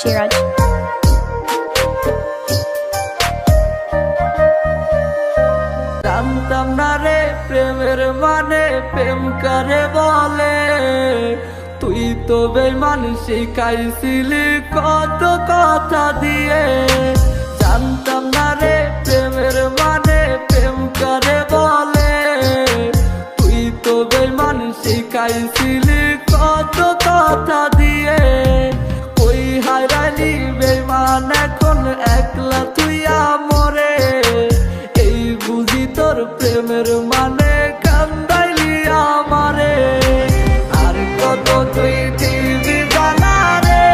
সিরাজ। জানতাম না রে প্রেমের মানে প্রেম করে বলে, তুই তো বেঈমান শিখাইছিলি কত কথা দিয়ে। জানতাম না রে প্রেমের মানে প্রেম করে বলে, তুই তো বেঈমান শিখাইছিলি কত কথা দিয়ে। কই হারাইলি বেঈমান এখন একলা তুই আমরে, এই বুঝি তোর প্রেমের মানে কান্দাইলি আমারে। আর কত তুই দিবি জানা রে,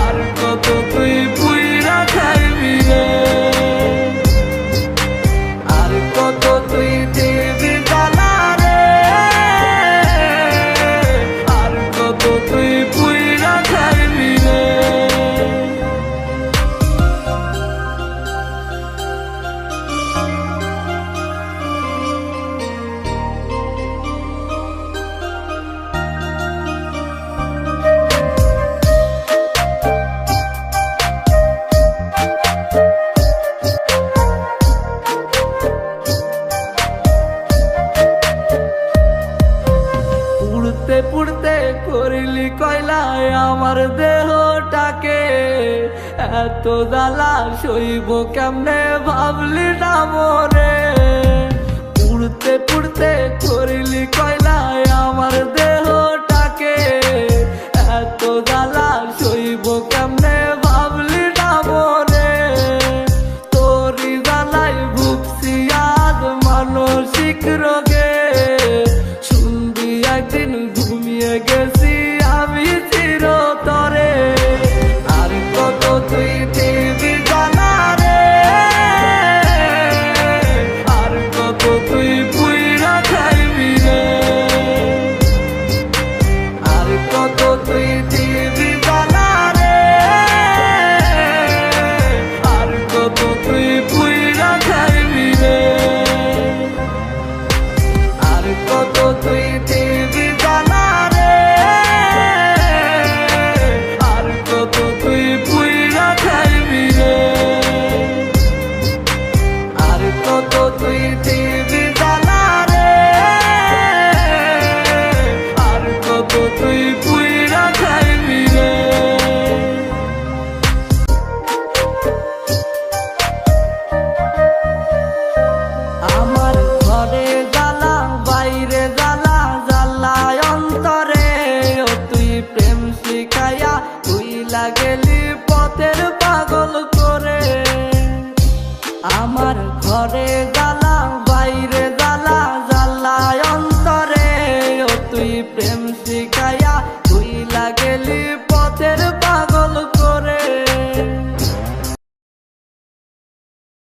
আর কত তুই পুইরা খাইবি রে, আর কত তুই দিবি জানা রে, আর কত তুই পুইরা খাইবি রে। পুড়তে পুড়তে করিলি কয়লায় আমার দেহটাকে, এত জ্বালা সইব কেমনে ভাবলি না মোরে। পুড়তে পুড়তে করিলি কয়লায় আমার দেহটাকে, এত জ্বালা সইব কেমনে ভাবলি না মোরে। তোরি জ্বালাই ভুগছি আজ মানসিক রোগে, শুনবি একদিন ঘুমিয়ে গেছি আমি চিরতরে। আর কত তুই দিবি জানা রে, আর কত তুই পুইরা খাইবি রে, আর কত তুই দিবি জানা রে, আর কত তুই পুইরা খাইবি রে, আর কত তুই দিবি জানা রে, আর কত তুই পুইরা খাইবি রে, আর কত তুই দিবি জানা রে, আর কত তুই পুইরা খাইবি রে। আমার ঘরে জ্বালা বাইরে জ্বালা জ্বালায় অন্তরে, ও তুই প্রেম শিখাইয়া তুই লাগেলি পথের পাগল করে। আমার ঘরে জ্বালা বাইরে